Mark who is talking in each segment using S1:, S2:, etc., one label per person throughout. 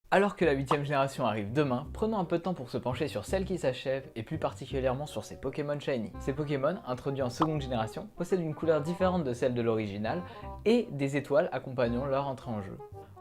S1: Alors que la 8ème génération arrive demain, prenons un peu de temps pour se pencher sur celle qui s'achève et plus particulièrement sur ces Pokémon Shiny. Ces Pokémon, introduits en seconde génération, possèdent une couleur différente de celle de l'original et des étoiles accompagnant leur entrée en jeu.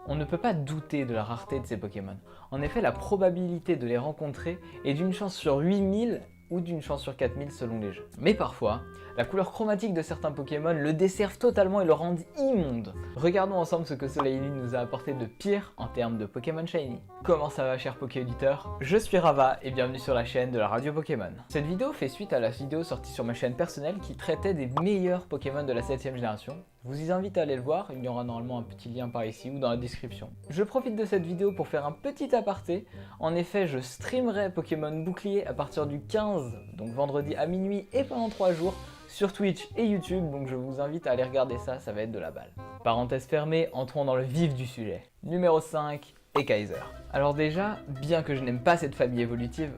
S1: On ne peut pas douter de la rareté de ces Pokémon. En effet, la probabilité de les rencontrer est d'une chance sur 8000 ou d'une chance sur 4000 selon les jeux. Mais parfois, la couleur chromatique de certains Pokémon le desservent totalement et le rendent immonde. Regardons ensemble ce que Soleil Lune nous a apporté de pire en termes de Pokémon Shiny. Comment ça va, chers Poké-auditeurs? Je suis Rava et bienvenue sur la chaîne de la radio Pokémon. Cette vidéo fait suite à la vidéo sortie sur ma chaîne personnelle qui traitait des meilleurs Pokémon de la 7ème génération. Je vous y invite à aller le voir, il y aura normalement un petit lien par ici ou dans la description. Je profite de cette vidéo pour faire un petit aparté. En effet, je streamerai Pokémon Bouclier à partir du 15, donc vendredi à minuit et pendant 3 jours, sur Twitch et YouTube, donc je vous invite à aller regarder ça, ça va être de la balle. Parenthèse fermée, entrons dans le vif du sujet. Numéro 5, Ekaizer. Alors déjà, bien que je n'aime pas cette famille évolutive,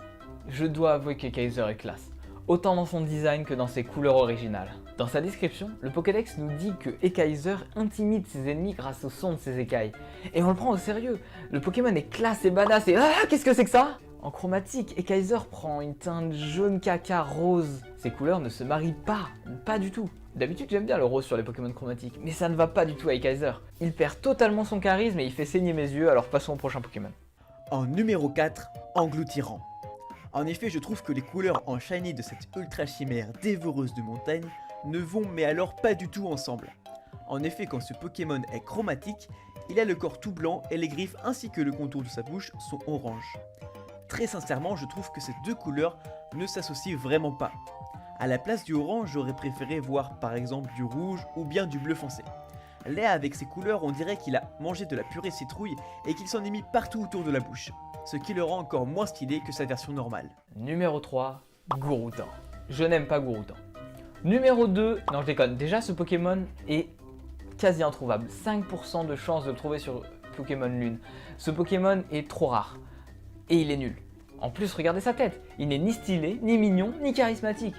S1: je dois avouer qu'Ekaizer est classe. Autant dans son design que dans ses couleurs originales. Dans sa description, le Pokédex nous dit que Ekaizer intimide ses ennemis grâce au son de ses écailles. Et on le prend au sérieux, le Pokémon est classe et badass et ah, qu'est-ce que c'est que ça? En chromatique, Ekaizer prend une teinte jaune caca rose. Ces couleurs ne se marient pas du tout. D'habitude j'aime bien le rose sur les Pokémon chromatiques, mais ça ne va pas du tout à Ekaizer. Il perd totalement son charisme et il fait saigner mes yeux, alors passons au prochain Pokémon.
S2: En numéro 4, Engloutirant. En effet, je trouve que les couleurs en shiny de cette ultra chimère dévoreuse de montagne ne vont mais alors pas du tout ensemble. En effet, quand ce Pokémon est chromatique, il a le corps tout blanc et les griffes ainsi que le contour de sa bouche sont orange. Très sincèrement, je trouve que ces deux couleurs ne s'associent vraiment pas. À la place du orange, j'aurais préféré voir par exemple du rouge ou bien du bleu foncé. Là, avec ces couleurs, on dirait qu'il a mangé de la purée citrouille et qu'il s'en est mis partout autour de la bouche, ce qui le rend encore moins stylé que sa version normale.
S1: Numéro 3, Gouroutan. Je n'aime pas Gouroutan. Numéro 2, non je déconne, déjà ce Pokémon est quasi introuvable. 5% de chance de le trouver sur Pokémon Lune. Ce Pokémon est trop rare. Et il est nul. En plus, regardez sa tête. Il n'est ni stylé, ni mignon, ni charismatique.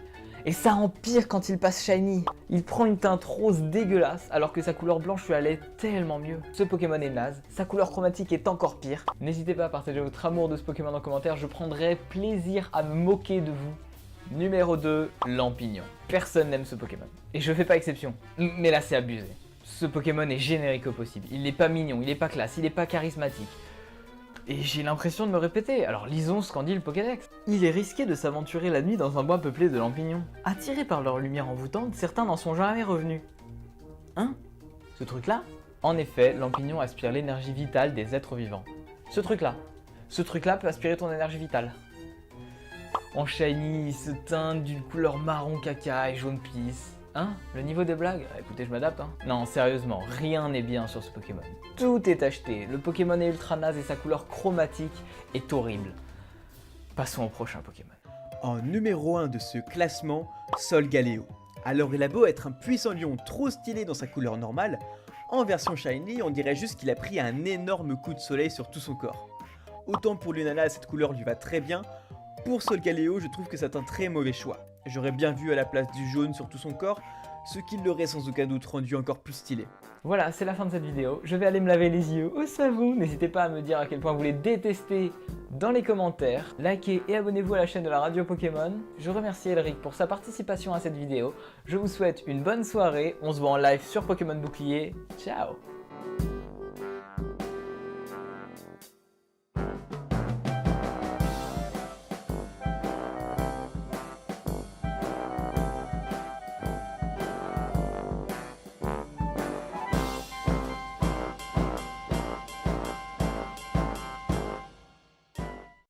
S1: Et ça empire quand il passe shiny. Il prend une teinte rose dégueulasse alors que sa couleur blanche lui allait tellement mieux. Ce Pokémon est naze, sa couleur chromatique est encore pire. N'hésitez pas à partager votre amour de ce Pokémon en commentaire, je prendrai plaisir à me moquer de vous. Numéro 2, Lampignon. Personne n'aime ce Pokémon. Et je fais pas exception. Mais là c'est abusé. Ce Pokémon est générique au possible. Il n'est pas mignon, il n'est pas classe, il n'est pas charismatique. Et j'ai l'impression de me répéter, alors lisons ce qu'en dit le Pokédex. Il est risqué de s'aventurer la nuit dans un bois peuplé de lampignons. Attirés par leur lumière envoûtante, certains n'en sont jamais revenus. Hein? Ce truc-là? En effet, Lampignon aspire l'énergie vitale des êtres vivants. Ce truc-là peut aspirer ton énergie vitale. En shiny, il se teinte d'une couleur marron caca et jaune pisse. Hein? Le niveau des blagues? Écoutez, je m'adapte, hein. Non, sérieusement, rien n'est bien sur ce Pokémon. Tout est acheté, le Pokémon est ultra naze et sa couleur chromatique est horrible. Passons au prochain Pokémon.
S2: En numéro 1 de ce classement, Solgaleo. Alors il a beau être un puissant lion trop stylé dans sa couleur normale, en version shiny, on dirait juste qu'il a pris un énorme coup de soleil sur tout son corps. Autant pour Lunala, cette couleur lui va très bien, pour Solgaleo, je trouve que c'est un très mauvais choix. J'aurais bien vu à la place du jaune sur tout son corps, ce qui l'aurait sans aucun doute rendu encore plus stylé.
S1: Voilà, c'est la fin de cette vidéo. Je vais aller me laver les yeux au savon. N'hésitez pas à me dire à quel point vous les détestez dans les commentaires. Likez et abonnez-vous à la chaîne de la radio Pokémon. Je remercie Elric pour sa participation à cette vidéo. Je vous souhaite une bonne soirée. On se voit en live sur Pokémon Bouclier. Ciao!